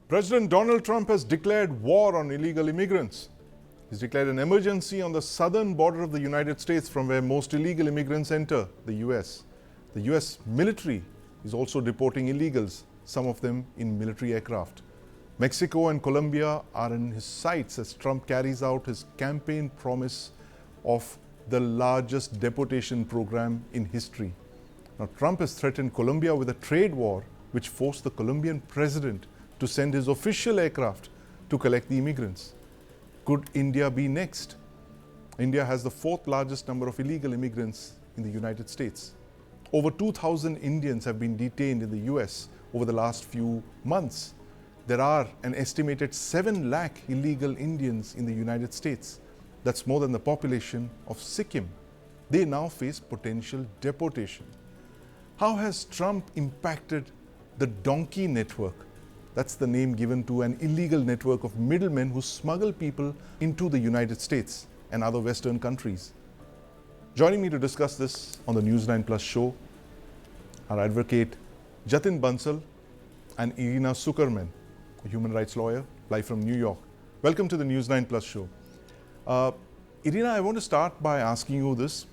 President Donald Trump has declared war on illegal immigrants. He's declared an emergency on the southern border of the United States from where most illegal immigrants enter the US. The US military is also deporting illegals, some of them in military aircraft. Mexico and Colombia are in his sights as Trump carries out his campaign promise of the largest deportation program in history. Now, Trump has threatened Colombia with a trade war, which forced the Colombian president to send his official aircraft to collect the immigrants. Could India be next? India has the fourth largest number of illegal immigrants in the United States. Over 2,000 Indians have been detained in the US over the last few months. There are an estimated 7 lakh illegal Indians in the United States. That's more than the population of Sikkim. They now face potential deportation. How has Trump impacted the donkey network? That's the name given to an illegal network of middlemen who smuggle people into the United States and other Western countries. Joining me to discuss this on the News9 Plus show are advocate Jatin Bansal and Irina Zuckerman, a human rights lawyer, live from New York. Welcome to the News9 Plus show. Irina, I want to start by asking you this.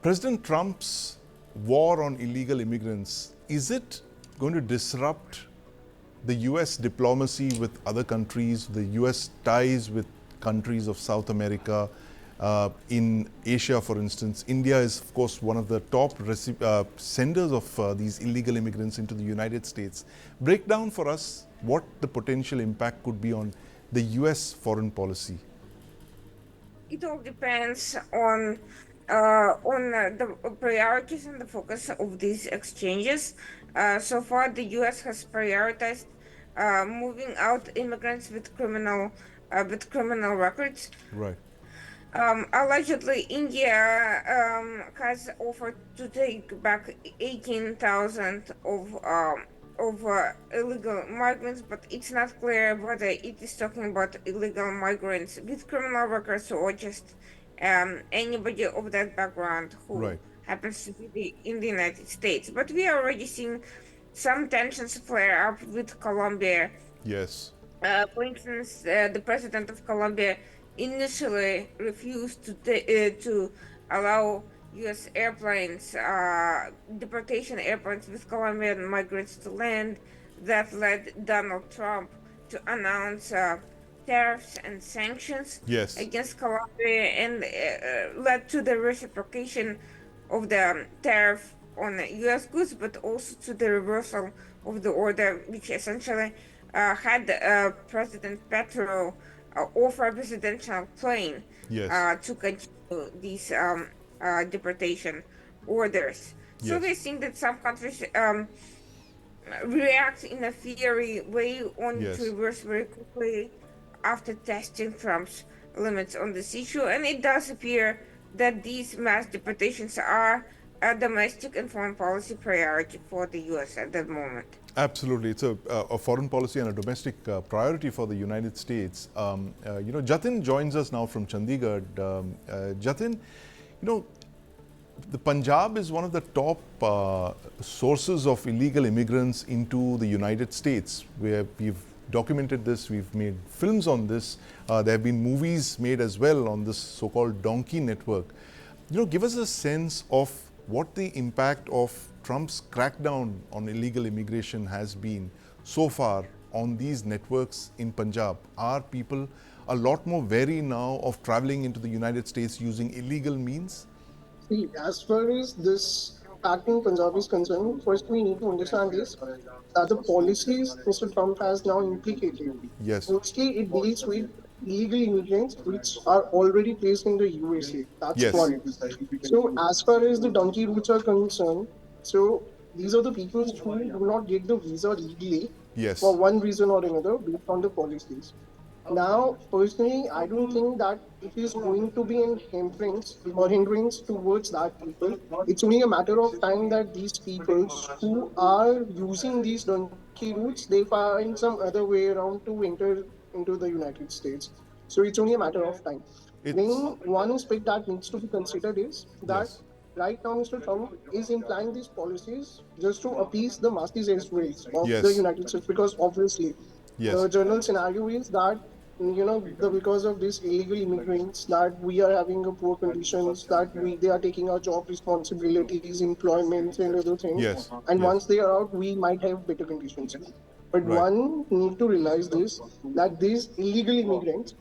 President Trump's war on illegal immigrants, is it going to disrupt the US diplomacy with other countries, the US ties with countries of South America, in Asia, for instance? India is, of course, one of the top senders of these illegal immigrants into the United States. Break down for us what the potential impact could be on the US foreign policy. It all depends on the priorities and the focus of these exchanges. So far, the U.S. has prioritized moving out immigrants with criminal records. Right. Allegedly, India has offered to take back 18,000 of illegal migrants, but it's not clear whether it is talking about illegal migrants with criminal records or just anybody of that background who happens to be in the United States. But we are already seeing some tensions flare up with Colombia. Yes. For instance, the president of Colombia initially refused to allow U.S. airplanes, deportation airplanes with Colombian migrants to land. That led Donald Trump to announce tariffs and sanctions against Colombia, and led to the reciprocation of the tariff on U.S. goods, but also to the reversal of the order, which essentially had President Petro offer a presidential plane to continue these deportation orders. So they think that some countries react in a fiery way, only to reverse very quickly after testing Trump's limits on this issue. And it does appear that these mass deportations are a domestic and foreign policy priority for the U.S. at that moment. Absolutely. It's a foreign policy and a domestic priority for the United States. Jatin joins us now from Chandigarh. Jatin, the Punjab is one of the top sources of illegal immigrants into the United States, where we've documented this, we've made films on this. There have been movies made as well on this so-called donkey network. Give us a sense of what the impact of Trump's crackdown on illegal immigration has been so far on these networks in Punjab. Are people a lot more wary now of traveling into the United States using illegal means? See, as far as this act in Punjab is concerned, first we need to understand this, that the policies Mr. Trump has now implicated. Yes. Mostly it deals with illegal immigrants which are already placed in the USA. That's one. So as far as the donkey routes are concerned, so these are the people who do not get the visa legally for one reason or another based on the policies. Now, personally, I don't think that it is going to be an hindrance towards that people. It's only a matter of time that these people who are using these donkey routes, they find some other way around to enter into the United States. So it's only a matter of time. Then one aspect that needs to be considered is that right now Mr. Trump is implying these policies just to appease the masses as well of the United States, because obviously The general scenario is that because of these illegal immigrants, that we are having a poor conditions, that they are taking our job responsibilities, employments, and other things. And once they are out, we might have better conditions. But one need to realize this, that these illegal immigrants,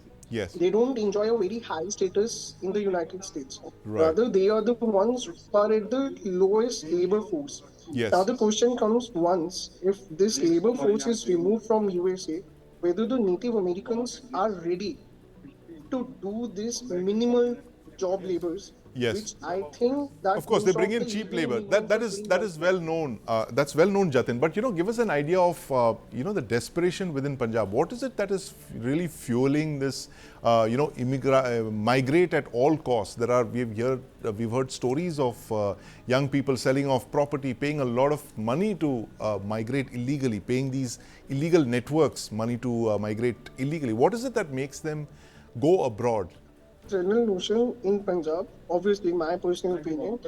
they don't enjoy a very high status in the United States. Rather, they are the ones who are at the lowest labor force. Now, the question comes, once if this labor force is removed from USA, whether the Native Americans are ready to do this minimal job labors, which I think that Of course, they most bring of in the cheap illegal labor. immigrants are doing That right is now. well known. That's well known, Jatin. But give us an idea of the desperation within Punjab. What is it that is really fueling this? Migrate at all costs. We've heard stories of young people selling off property, paying a lot of money to migrate illegally, paying these illegal networks money to migrate illegally. What is it that makes them go abroad? General notion in Punjab, obviously my personal opinion,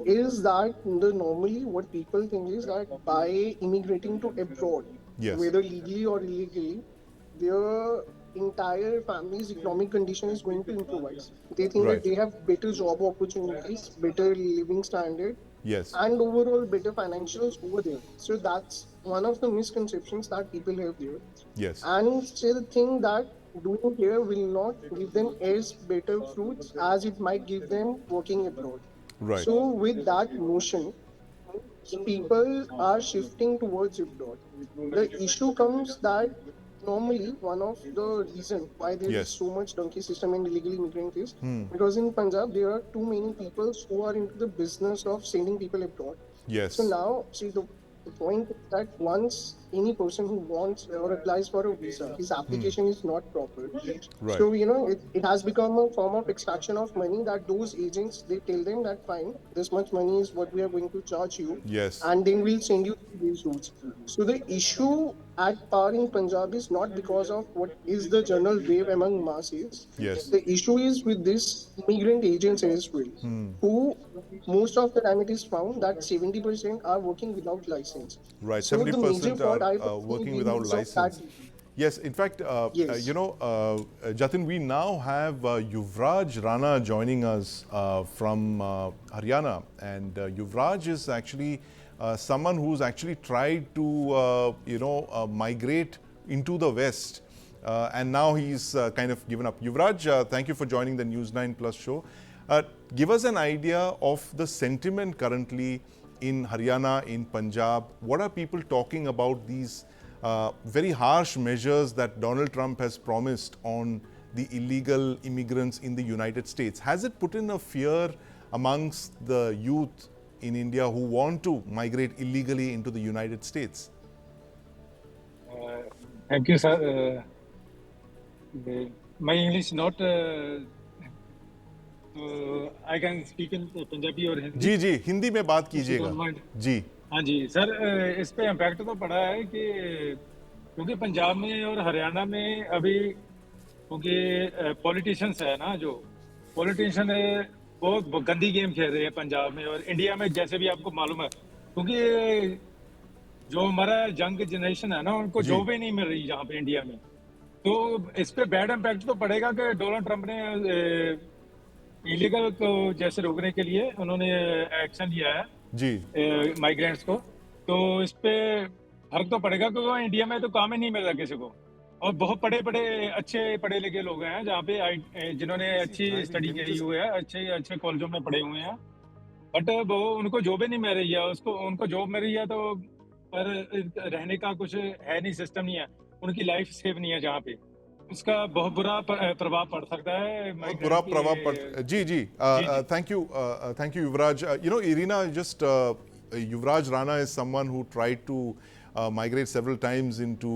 is that normally what people think is that by immigrating to abroad, whether legally or illegally, their entire family's economic condition is going to improvise. They think that they have better job opportunities, better living standard, and overall better financials over there. So that's one of the misconceptions that people have there. And still think that doing here will not give them as better fruits as it might give them working abroad. So with that notion, people are shifting towards abroad. The issue comes that normally one of the reason why there is so much donkey system and illegal immigrant is because in Punjab there are too many people who are into the business of sending people abroad. So now, see, the point is that once any person who wants or applies for a visa, his application is not proper. So, it has become a form of extraction of money that those agents, they tell them that fine, this much money is what we are going to charge you, and then we'll send you these routes. So the issue at par in Punjab is not because of what is the general wave among masses. The issue is with these immigrant agents as well, who most of the time it is found that 70% are working without license. Right, So the major 70% fraud I are personally working believe without is of that. license. Yes, in fact, Yes. Jatin, we now have Yuvraj Rana joining us from Haryana. And Yuvraj is actually someone who's actually tried to, migrate into the West. And now he's kind of given up. Yuvraj, thank you for joining the News9 Plus show. Give us an idea of the sentiment currently in Haryana, in Punjab. What are people talking about these very harsh measures that Donald Trump has promised on the illegal immigrants in the United States? Has it put in a fear amongst the youth in India who want to migrate illegally into the United States? Thank you, sir. My English not. I can speak in Punjabi or Hindi. जी जी हिंदी में बात कीजिएगा जी हाँ जी sir, इस पे impact तो पड़ा है कि क्योंकि पंजाब में और हरियाणा में अभी क्योंकि पॉलिटिशियंस है ना, जो पॉलिटिशियन है बहुत गंदी गेम खेल रहे हैं पंजाब में और इंडिया में, जैसे भी आपको मालूम है, क्योंकि जो हमारा यंग जनरेशन है ना, उनको जॉब ही नहीं मिल रही यहाँ पे इंडिया में। तो इस पे बैड इम्पैक्ट तो पड़ेगा कि डोनाल्ड ट्रंप ने इलीगल को जैसे रोकने के लिए उन्होंने एक्शन लिया है जी माइग्रेंट्स को, तो इस पे फर्क तो पड़ेगा क्योंकि इंडिया में तो काम ही नहीं मिल रहा किसी को। और बहुत अच्छे पढ़े लिखे लोग हैं जहाँ पे जिन्होंने अच्छी स्टडी की हुई है, अच्छे कॉलेजों में पढ़े हुए हैं, बट वो उनको जॉब ही नहीं मिल रही है। उनको जॉब मिल रही है तो पर रहने का कुछ है नहीं, सिस्टम नहीं है, उनकी लाइफ सेफ नहीं है जहाँ पे, उसका बहुत बुरा प्रभाव पड़ सकता है। बहुत बुरा प्रभाव पड़ जी जी thank you Yuvraj. Irina, just Yuvraj Rana is someone who tried to migrate several times into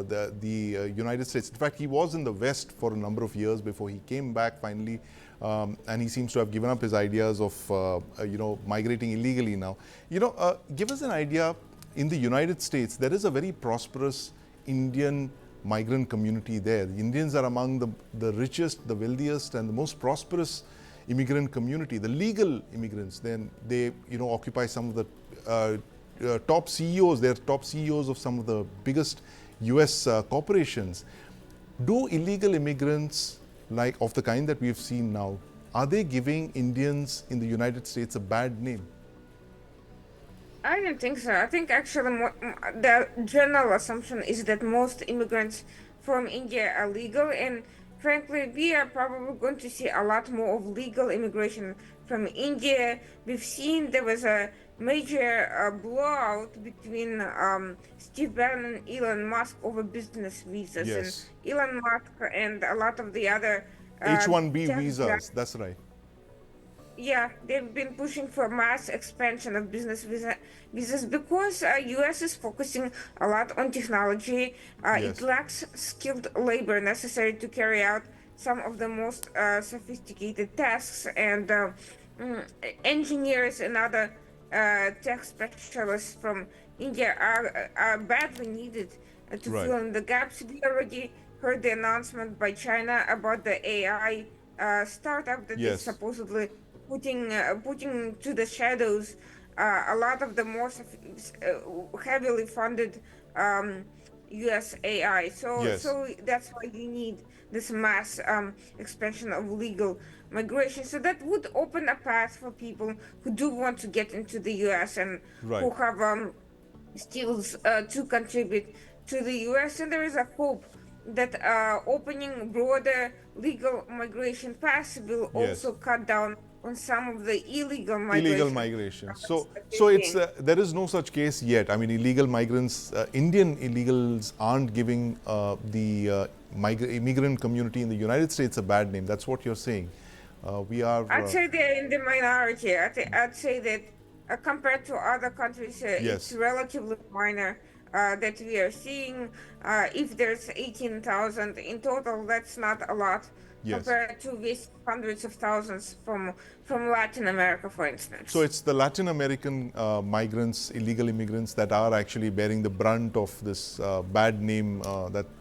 the United States. In fact, he was in the West for a number of years before he came back finally, and he seems to have given up his ideas of migrating illegally now. Give us an idea. In the United States, there is a very prosperous Indian migrant community there. The Indians are among the richest, the wealthiest, and the most prosperous immigrant community. The legal immigrants, then they occupy some of the top CEOs. They're top CEOs of some of the biggest US corporations. Do illegal immigrants, like of the kind that we've seen now, are they giving Indians in the United States a bad name? I don't think so. I think actually the general assumption is that most immigrants from India are legal, and frankly, we are probably going to see a lot more of legal immigration from India. We've seen there was a major blowout between Steve Bannon and Elon Musk over business visas, and Yes. Elon Musk and a lot of the other H-1B tech visas, that's right. yeah, they've been pushing for mass expansion of visas because US is focusing a lot on technology. It Yes. lacks skilled labor necessary to carry out some of the most sophisticated tasks, and mm, engineers and other tech specialists from India are badly needed to Right. fill in the gaps. We already heard the announcement by China about the AI startup that is Yes. supposedly putting to the shadows a lot of the more heavily funded US AI. So Yes. so that's why you need this mass expansion of legal migration. So that would open a path for people who do want to get into the US and Right. who have skills to contribute to the US. And there is a hope that opening broader legal migration paths will Yes. also cut down on some of the illegal Illegal migration migration. efforts So, that so we're it's seeing. there is no such case yet. I mean, illegal migrants, Indian illegals aren't giving the immigrant community in the United States a bad name. That's what you're saying. We are I'd say they're in the minority. I'd say that compared to other countries, it's yes, relatively minor that we are seeing. If there's 18,000 in total, that's not a lot yes. compared to these hundreds of thousands from Latin America, for So instance. it's the Latin American migrants, illegal immigrants, that are actually bearing the brunt of this bad name that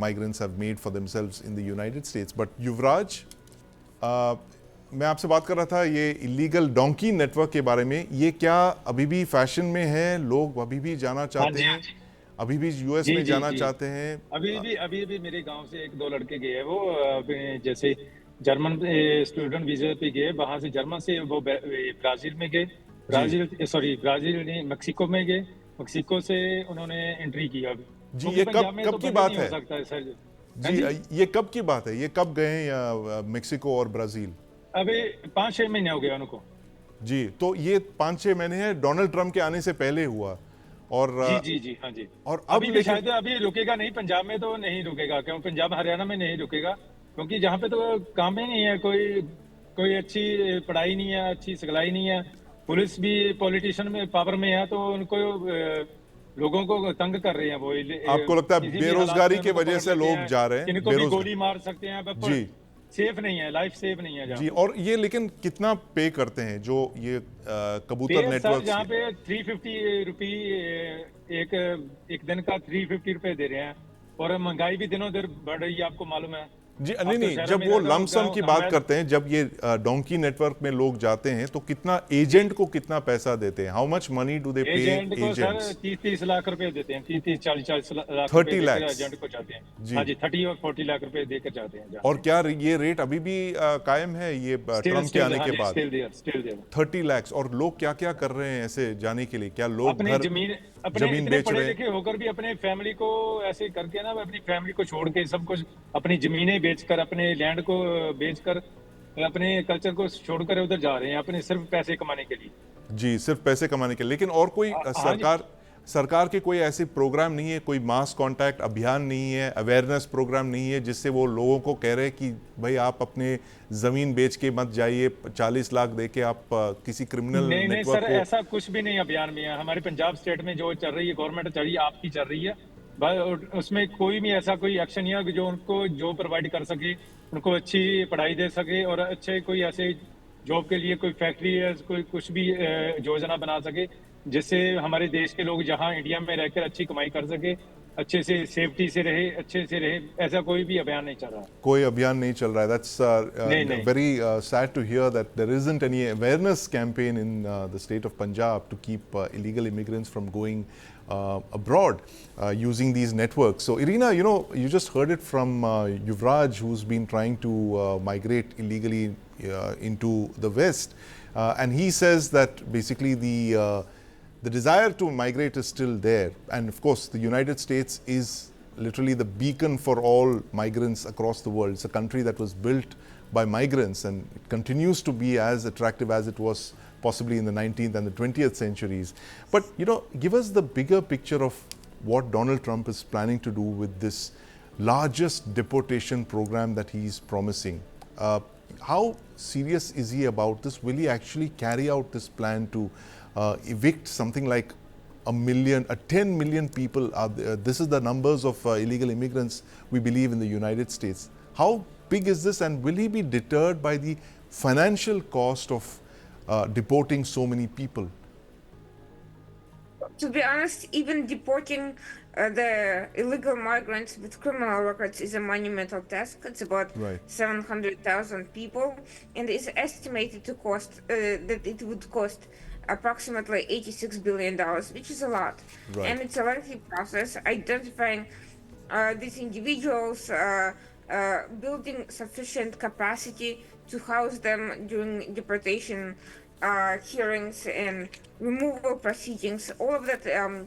migrants have made for themselves in the United States. But Yuvraj, मैं आपसे बात कर रहा था ये illegal donkey network के बारे में. ये क्या अभी भी फैशन में है? लोग अभी भी जाना हाँ चाहते जी, हाँ हैं, जी। अभी भी यूएस जी, में जी, जाना जी। चाहते हैं? अभी भी मेरे गांव से एक दो लड़के गए हैं, वो जैसे जर्मन स्टूडेंट वीजा पे गए, वहां से जर्मन से वो ब्राजील में गए, ब्राजील नहीं, मेक्सिको में गए, मेक्सिको से उन्होंने एंट्री की अभी, जी, क्योंकि ये पंजाब में कब तो की बंद ही बात नहीं हो है? सकता है सर। हाँ जी, जी, ये कब की बात है? ये कब गए हैं मेक्सिको और ब्राजील? अभी 5-6 महीने हो गए उनको। जी, तो ये 5-6 महीने हैं, डोनाल्ड ट्रंप के आने से पहले हुआ. और जी जी जी, हाँ जी। और अब अभी भी लेकिन शायद अभी रुकेगा नहीं, पंजाब में तो नहीं रुकेगा, क्यों पंजाब हरियाणा में नहीं रुकेगा, क्योंकि जहाँ पे तो काम ही नहीं है, कोई अच्छी पढ़ाई नहीं है, अच्छी सिखलाई नहीं है, पुलिस भी पॉलिटिशियन में पावर में है, तो उनको लोगों को तंग कर रहे हैं वो। आपको लगता है किसी भी हालात बेरोजगारी में की उनको वजह पकड़ से लेते लोग हैं, जा रहे हैं? इनको भी गोली मार सकते हैं, जी सेफ नहीं है, लाइफ सेफ नहीं है जी. जहाँ। और ये लेकिन कितना पे करते हैं जो ये कबूतर पे सर नेटवर्क? जहाँ पे 350 रुपी एक दिन का 350 रुपए दे रहे हैं, और महंगाई भी दिनों दिन बढ़ रही है, आपको मालूम है। जी आप नहीं तो नहीं, शहरों जब में वो रहते हो, लमसम की बात करते हैं, जब ये डोंकी नेटवर्क में लोग जाते हैं, तो कितना एजेंट को कितना पैसा देते हैं? How much money do they पे एजेंट को सर एजेंट्स? 30-30 लाख रुपए देते हैं, 30-40 लाख 30 रुपए देकर lakhs? एजेंट को जाते हैं। जी. हाँ जी, 30 और 40 लाख रुपए देकर जाते हैं। और क्या ये रेट अभी भी कायम है ये ट्रंप के आने के बाद? Still there. 30 lakhs. और लोग क्या क्या कर रहे हैं ऐसे जाने के लिए? क्या लोग अपनी घर जमीन जमीन इतने बेच पढ़े रहे हैं? लिखे होकर भी अपने फैमिली को ऐसे करके ना, अपनी फैमिली को छोड़ के सब कुछ, अपनी जमीनें बेचकर, अपने लैंड को बेचकर, अपने कल्चर को छोड़कर उधर जा रहे हैं, अपने सिर्फ पैसे कमाने के लिए। जी, सिर्फ पैसे कमाने के लिए. लेकिन और कोई हाँ जी। सरकार के कोई ऐसे प्रोग्राम नहीं है, कोई मास कांटेक्ट अभियान नहीं है, अवेयरनेस प्रोग्राम नहीं है, जिससे वो लोगों को कह रहे हैं कि भाई आप अपने जमीन बेच के मत जाइए, 40 लाख दे के आप किसी क्रिमिनल नहीं नेटवर्क सर, को? ऐसा कुछ भी नहीं अभियान में है। हमारे पंजाब स्टेट में जो चल रही है, गवर्नमेंट चल रही है, आपकी चल रही है, उसमें कोई भी ऐसा कोई एक्शन नहीं है जो उनको जो प्रोवाइड कर सके, उनको अच्छी पढ़ाई दे सके, और अच्छे कोई ऐसे जॉब के लिए कोई फैक्ट्री या कोई कुछ भी योजना बना सके, जिससे हमारे देश के लोग जहां इंडिया में रहकर अच्छी कमाई कर सके, अच्छे से सेफ्टी से रहे, अच्छे से रहे, ऐसा कोई भी अभियान नहीं चल रहा है। कोई अभियान नहीं चल रहा है. That's नहीं। very sad to hear that there isn't any awareness campaign in the state of Punjab to keep illegal immigrants from going abroad using these networks. So Irina, you know, you just heard it from Yuvraj, who's been trying to migrate illegally into the West, and he says that basically the desire to migrate is still there, and of course the United States is literally the beacon for all migrants across the world. It's a country that was built by migrants, and it continues to be as attractive as it was possibly in the 19th and the 20th centuries. But you know, give us the bigger picture of what Donald Trump is planning to do with this largest deportation program that he's promising. How serious is he about this? Will he actually carry out this plan to evict something like 10 million people? This is the numbers of illegal immigrants we believe in the United States. How big is this, and will he be deterred by the financial cost of deporting so many people? To be honest, even deporting the illegal migrants with criminal records is a monumental task. It's about 700,000 people, and it's estimated to cost that it would cost approximately $86 billion, which is a lot. And it's a lengthy process identifying these individuals, building sufficient capacity to house them during deportation hearings and removal proceedings. All of that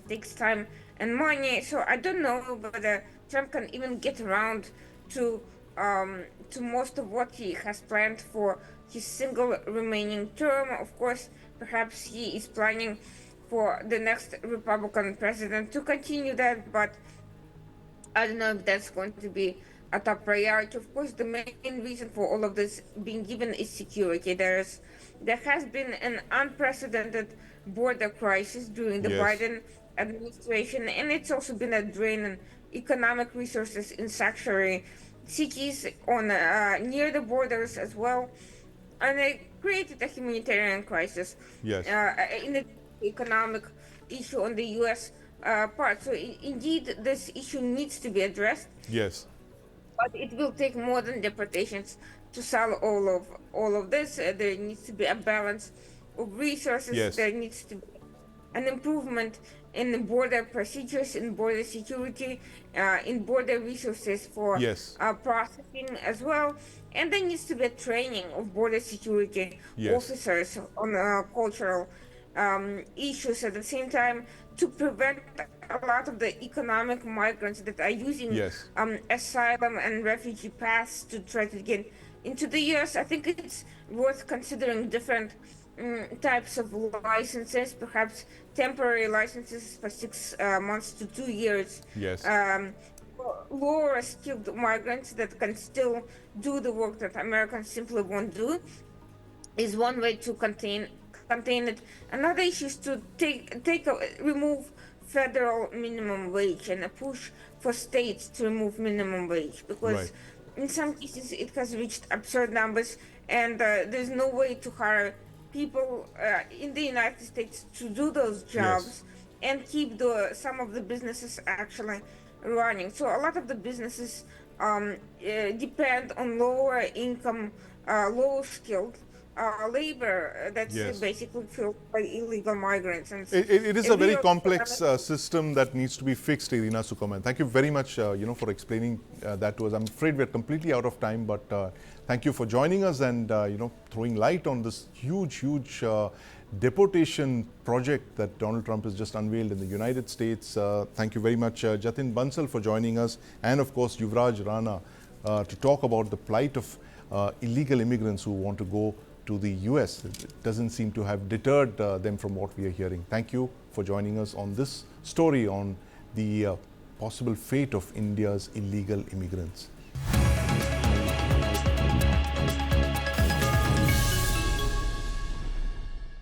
takes time and money. So I don't know whether Trump can even get around to most of what he has planned for his single remaining term. Of course, perhaps he is planning for the next Republican president to continue that, but I don't know if that's going to be a top priority. Of course, the main reason for all of this being given is security. There has been an unprecedented border crisis during the Biden administration, and it's also been a drain on economic resources in sanctuary cities on near the borders as well, and it created a humanitarian crisis. In the economic issue on the U.S. Part. So indeed, this issue needs to be addressed. Yes. But it will take more than deportations to solve all of this. There needs to be a balance of resources. There needs to be an improvement in the border procedures, in border security, in border resources for processing as well. And there needs to be a training of border security officers on cultural issues at the same time to prevent a lot of the economic migrants that are using asylum and refugee paths to try to get into the US. I think it's worth considering different types of licenses, perhaps temporary licenses for 6 months to 2 years. Lower skilled migrants that can still do the work that Americans simply won't do is one way to contain it. Another issue is to remove federal minimum wage and a push for states to remove minimum wage, because in some cases it has reached absurd numbers, and there's no way to hire people in the United States to do those jobs and keep some of the businesses actually running. So a lot of the businesses depend on lower income, low skilled labor that's basically filled by illegal migrants. And it is a very complex system that needs to be fixed, Irina Sukaman. Thank you very much for explaining that to us. I'm afraid we're completely out of time, but thank you for joining us and throwing light on this huge deportation project that Donald Trump has just unveiled in the United States. Thank you very much, Jatin Bansal, for joining us, and of course Yuvraj Rana to talk about the plight of illegal immigrants who want to go to the US. It doesn't seem to have deterred them from what we are hearing. Thank you for joining us on this story on the possible fate of India's illegal immigrants.